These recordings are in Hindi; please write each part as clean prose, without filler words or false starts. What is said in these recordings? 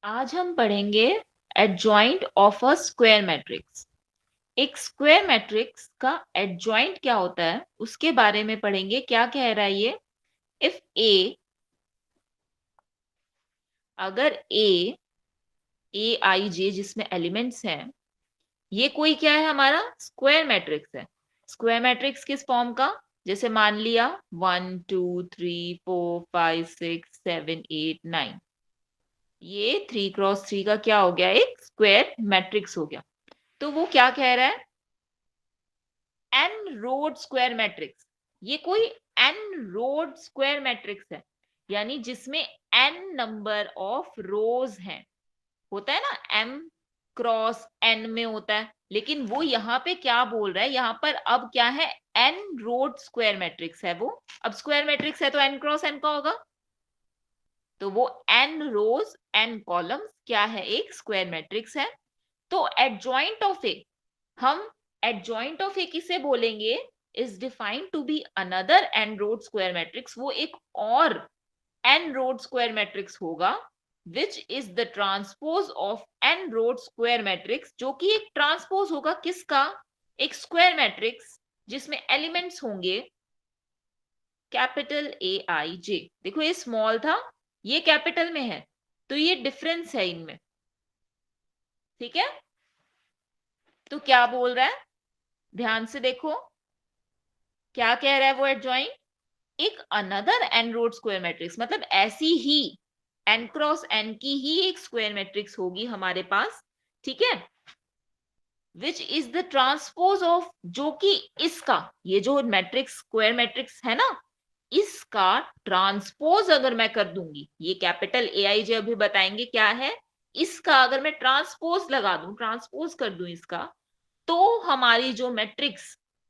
आज हम पढ़ेंगे adjoint of a square matrix. एक स्क्वायर मैट्रिक्स का एडजॉइंट क्या होता है उसके बारे में पढ़ेंगे। क्या कह रहा है ये? इफ ए, अगर ए आई जे जिसमें एलिमेंट्स हैं, ये कोई क्या है? हमारा स्क्वायर मैट्रिक्स है। स्क्वायर मैट्रिक्स किस फॉर्म का? जैसे मान लिया 1 2 3 4 5 6 7 8 9, ये 3 क्रॉस 3 का क्या हो गया? एक स्क्वायर मैट्रिक्स हो गया। तो वो क्या कह रहा है? N road square matrix. ये कोई एन रोड स्क्वायर मैट्रिक्स है, यानी जिसमें एन नंबर ऑफ रोज हैं। होता है ना, एम क्रॉस एन में होता है, लेकिन वो यहाँ पे क्या बोल रहा है? यहाँ पर अब क्या है? एन रोड स्क्वायर मैट्रिक्स है वो। अब स्क्वायर मैट्रिक्स है तो एन क्रॉस एन का होगा, तो वो एन रोज एन कॉलम्स क्या है? एक स्क्वायर मैट्रिक्स है। तो एडजॉइंट ऑफ ए, हम एडजॉइंट ऑफ ए किसे बोलेंगे? Is defined to be another n road square matrix. वो एक और एन रोड स्क्वायर मैट्रिक्स होगा which is the transpose of n road square matrix, जो कि एक ट्रांसपोज होगा किसका? एक स्क्वायर मैट्रिक्स जिसमें एलिमेंट्स होंगे कैपिटल ए आई जे। देखो ये स्मॉल था, ये कैपिटल में है, तो ये डिफरेंस है इनमें। ठीक है, तो क्या बोल रहा है? ध्यान से देखो क्या कह रहा है वो एडजॉइंट। एक another n road square matrix, मतलब ऐसी ही एन क्रॉस एन की ही एक स्क्वायर मैट्रिक्स होगी हमारे पास। ठीक है, विच इज द ट्रांसपोज ऑफ, जो कि इसका, ये जो मैट्रिक्स स्क्वायर मैट्रिक्स है ना, इसका ट्रांसपोज अगर मैं कर दूंगी, ये कैपिटल ए आई जे अभी बताएंगे क्या है, इसका अगर मैं ट्रांसपोज लगा दूं, ट्रांसपोज कर दूं इसका, तो हमारी जो मैट्रिक्स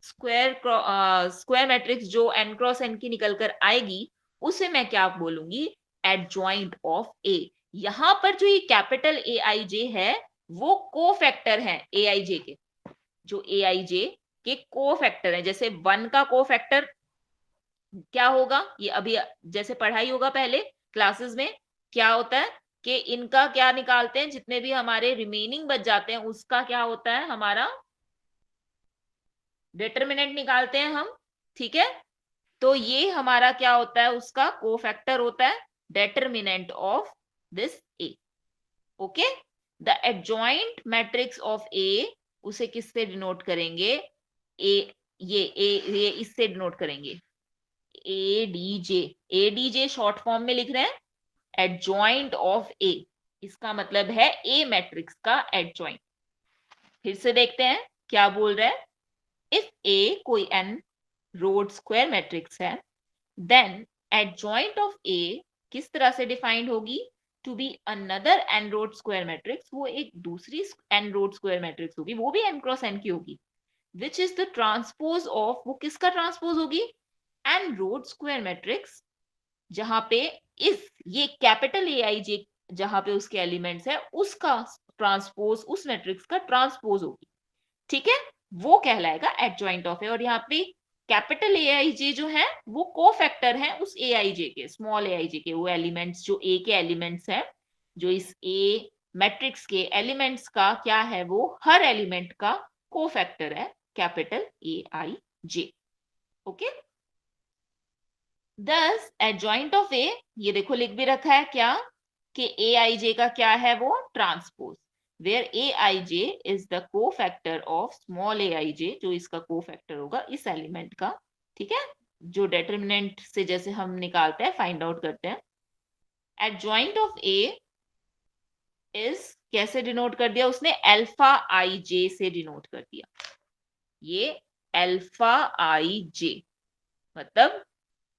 स्क्वायर मैट्रिक्स जो एन क्रॉस एन की निकल कर आएगी, उसे मैं क्या बोलूंगी? एडजॉइंट ऑफ ए। यहां पर जो ये कैपिटल ए आई जे है, वो को फैक्टर है ए आई जे के। जो ए आई जे के को फैक्टर है, जैसे 1 का को फैक्टर क्या होगा? ये अभी जैसे पढ़ाई होगा पहले क्लासेस में, क्या होता है कि इनका क्या निकालते हैं, जितने भी हमारे रिमेनिंग बच जाते हैं उसका क्या होता है? हमारा डिटरमिनेंट निकालते हैं हम। ठीक है, तो ये हमारा क्या होता है? उसका कोफैक्टर होता है determinant of this A. Okay, the adjoint matrix of A, उसे किससे डिनोट करेंगे? ये इससे डिनोट करेंगे, A D J. A D J short form में लिख रहे हैं, एडजॉइंट ऑफ ए, इसका मतलब है ए मैट्रिक्स का एडजॉइंट। फिर से देखते हैं क्या बोल रहा है। इफ ए कोई एन रोड स्क्वायर मैट्रिक्स है, देन एडजॉइंट ऑफ ए किस तरह से डिफाइंड होगी? To be another n road square matrix, वो एक दूसरी एन रोड स्क्वायर मैट्रिक्स होगी, वो भी एन क्रॉस एन की होगी, विच इज द ट्रांसपोज ऑफ, वो किसका ट्रांसपोज होगी? एन रोड स्क्वायर मैट्रिक्स, जहां पे इस ये कैपिटल ए आई जे जहां पे उसके एलिमेंट्स है, उसका ट्रांसपोज, उस मैट्रिक्स का ट्रांसपोज होगी। ठीक है, वो कहलाएगा एडजॉइंट ऑफ ए। और यहाँ पे कैपिटल ए आई जे जो है वो को फैक्टर है उस ए आई जे के, स्मॉल ए आई जे के। वो एलिमेंट्स जो ए के एलिमेंट्स हैं, जो इस ए मैट्रिक्स के एलिमेंट्स का क्या है? वो हर एलिमेंट का को फैक्टर है capital A i J. Okay, दस एडजॉइंट ऑफ ए, ये देखो लिख भी रखा है क्या कि ए आई जे का क्या है? वो transpose, where a i j is the cofactor of small a i j, जो इसका को फैक्टर होगा इस एलिमेंट का। ठीक है, जो डिटरमिनेंट से जैसे हम निकालते हैं, फाइंड आउट करते हैं। एडजॉइंट ऑफ ए इज कैसे डिनोट कर दिया उसने? अल्फा आई जे से डिनोट कर दिया। ये अल्फा आई जे मतलब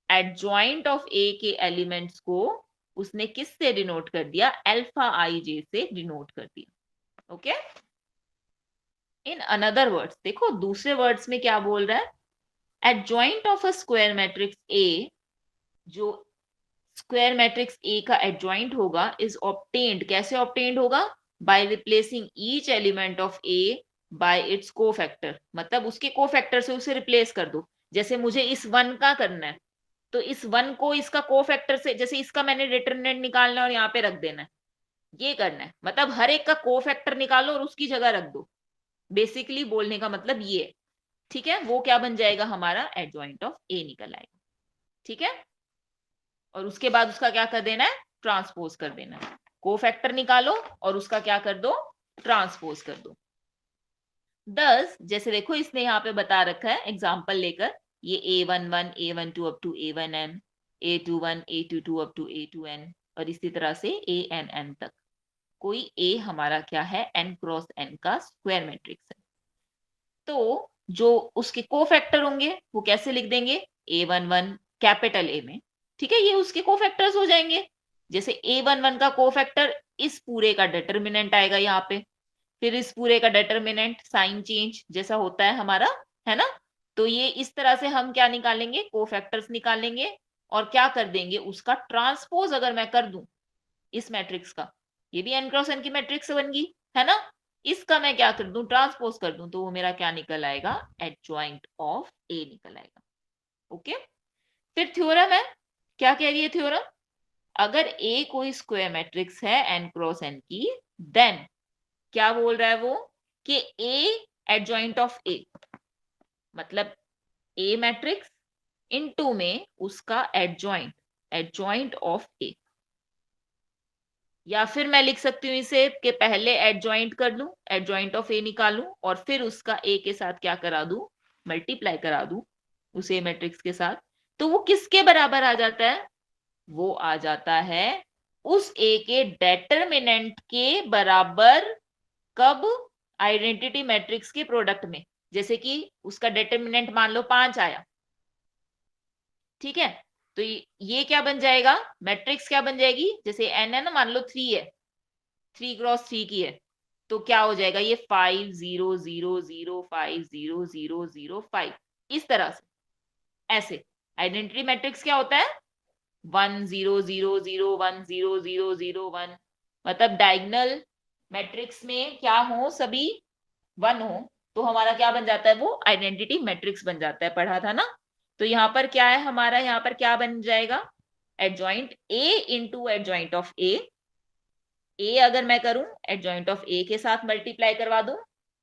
एडजॉइंट ऑफ ए के एलिमेंट्स को उसने किससे डिनोट कर दिया? अल्फा आई जे से डिनोट कर दिया। ओके, इन अनदर वर्ड्स, देखो दूसरे वर्ड्स में क्या बोल रहा है? Adjoint of a square matrix A, जो स्क्वायर मैट्रिक्स ए का एडजॉइंट होगा, इज ऑब्टेन्ड, कैसे ऑब्टेन्ड होगा? By replacing each element of A bye it's cofactor, मतलब उसके कोफैक्टर से उसे रिप्लेस कर दो। जैसे मुझे इस 1 का करना है, तो इस 1 को इसका कोफैक्टर से, जैसे इसका मैंने डिटरमिनेंट निकालना है और यहाँ पे रख देना है, ये करना है, मतलब हर एक का कोफैक्टर निकालो और उसकी जगह रख दो। बेसिकली बोलने का मतलब ये है, ठीक है। वो क्या बन जाएगा हमारा एडजॉइंट ऑफ ए निकल आएगा, ठीक है। और उसके बाद उसका क्या कर देना है, ट्रांसपोज कर देना है। कोफैक्टर निकालो और उसका क्या कर दो, ट्रांसपोज कर दो। 10 जैसे देखो इसने यहाँ पे बता रखा है एग्जाम्पल लेकर, ये A11 A12 up to A1n, A21 A22 up to A2n, और इसी तरह से ANN तक। कोई A हमारा क्या है, n क्रॉस n का स्क्वायर मैट्रिक्स है। तो जो उसके कोफैक्टर होंगे वो कैसे लिख देंगे, A11 कैपिटल A में, ठीक है, ये उसके कोफैक्टर्स हो जाएंगे। जैसे A11 का कोफैक्टर इस पूरे का डिटर्मिनेंट आएगा यहाँ पे, फिर इस पूरे का डिटर्मिनेंट साइन चेंज जैसा होता है हमारा, है ना। तो ये इस तरह से हम क्या निकालेंगे, कोफैक्टर्स निकालेंगे और क्या कर देंगे, उसका ट्रांसपोज अगर मैं कर दूं इस मैट्रिक्स का, ये भी n क्रॉस n की मैट्रिक्स बन गई, है ना। इसका मैं क्या कर दूं, ट्रांसपोज कर दूं, तो वो मेरा क्या निकल आएगा, एडजॉइंट ऑफ ए निकल आएगा। ओके, फिर थ्योरम है, क्या कह रही है थ्योरम, अगर ए कोई स्क्वायर मैट्रिक्स है n क्रॉस n की, देन क्या बोल रहा है वो, कि ए एडजॉइंट ऑफ ए, मतलब ए मैट्रिक्स इनटू में उसका एडजॉइंट, एडजॉइंट ऑफ ए। या फिर मैं लिख सकती हूँ इसे कि पहले एडजॉइंट कर लूं, एडजॉइंट ऑफ ए निकालूं, और फिर उसका ए के साथ क्या करा दूं, मल्टीप्लाई करा दूं उस ए मैट्रिक्स के साथ। तो वो किसके बराबर आ जाता है, वो आ जाता है उस ए के डेटरमिनेंट के बराबर। कब, आइडेंटिटी मैट्रिक्स के प्रोडक्ट में। जैसे कि उसका डिटरमिनेंट मान लो 5 आया, ठीक है, तो ये क्या बन जाएगा, मैट्रिक्स क्या बन जाएगी, जैसे n है ना, मान लो 3 है, 3 क्रॉस 3 की है, तो क्या हो जाएगा, ये 5 0 0 0 5 0 0 0 5, इस तरह से। ऐसे आइडेंटिटी मैट्रिक्स क्या होता है, 1 0 0 0 1 0 0 0 1, मतलब डायगोनल मैट्रिक्स में क्या हो, सभी 1 हो, तो हमारा क्या बन जाता है, वो आइडेंटिटी मैट्रिक्स बन जाता है, पढ़ा था ना। तो यहाँ पर क्या है हमारा, यहाँ पर क्या बन जाएगा, adjoint A into adjoint of A. A अगर मैं करूं एडजॉइंट ऑफ ए के साथ मल्टीप्लाई करवा दूं,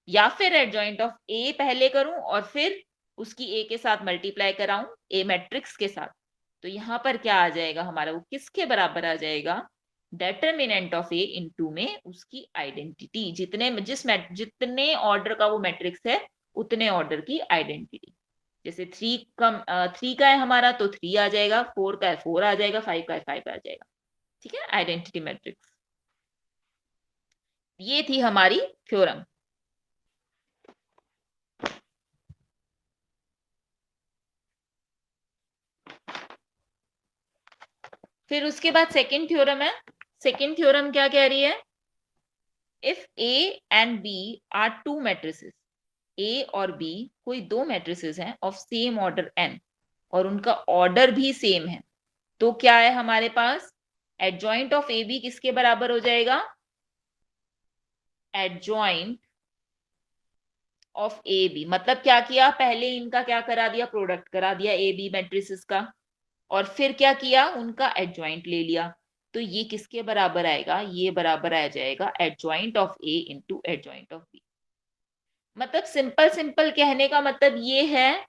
या फिर एडजॉइंट ऑफ ए पहले करूं और फिर उसकी ए के साथ मल्टीप्लाई कराऊं ए मैट्रिक्स के साथ, तो यहां पर क्या आ जाएगा हमारा, वो किसके बराबर आ जाएगा, डेटरमिनेंट ऑफ ए इनटू में उसकी आइडेंटिटी, जितने ऑर्डर का वो मैट्रिक्स है उतने ऑर्डर की आइडेंटिटी। जैसे 3 का है हमारा तो 3 आ जाएगा, 4 का है 4 आ जाएगा, 5 का है 5 आ जाएगा, ठीक है, आइडेंटिटी मैट्रिक्स। ये थी हमारी थ्योरम। फिर उसके बाद सेकंड थ्योरम है। सेकंड थ्योरम क्या कह रही है, if A and B are two matrices, A और बी कोई दो मैट्रिसेस हैं ऑफ सेम ऑर्डर n, और उनका ऑर्डर भी सेम है, तो क्या है हमारे पास, एडजॉइंट ऑफ ए बी किसके बराबर हो जाएगा, एडजॉइंट ऑफ ए बी, मतलब क्या किया, पहले इनका क्या करा दिया, प्रोडक्ट करा दिया ए बी मैट्रिसेस का, और फिर क्या किया, उनका एडजॉइंट ले लिया। तो ये किसके बराबर आएगा, ये बराबर आ जाएगा adjoint of A into adjoint of B. मतलब सिंपल सिंपल कहने का मतलब ये है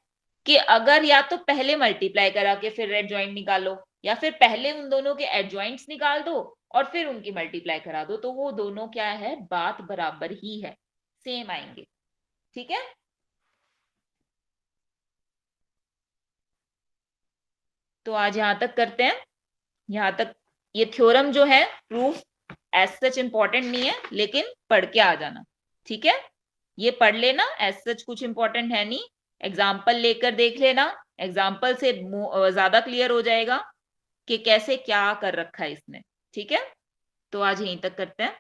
कि अगर या तो पहले मल्टीप्लाई करा के फिर एडजॉइंट निकालो, या फिर पहले उन दोनों के एडजॉइंट्स निकाल दो और फिर उनकी मल्टीप्लाई करा दो, तो वो दोनों क्या है, बात बराबर ही है, सेम आएंगे, ठीक है। तो आज यहां तक करते हैं, यहां तक। ये थ्योरम जो है प्रूफ एज सच इंपॉर्टेंट नहीं है, लेकिन पढ़ के आ जाना, ठीक है। ये पढ़ लेना, एज सच कुछ इंपॉर्टेंट है नहीं, एग्जाम्पल लेकर देख लेना, एग्जाम्पल से ज्यादा क्लियर हो जाएगा कि कैसे क्या कर रखा है इसने, ठीक है। तो आज यहीं तक करते हैं।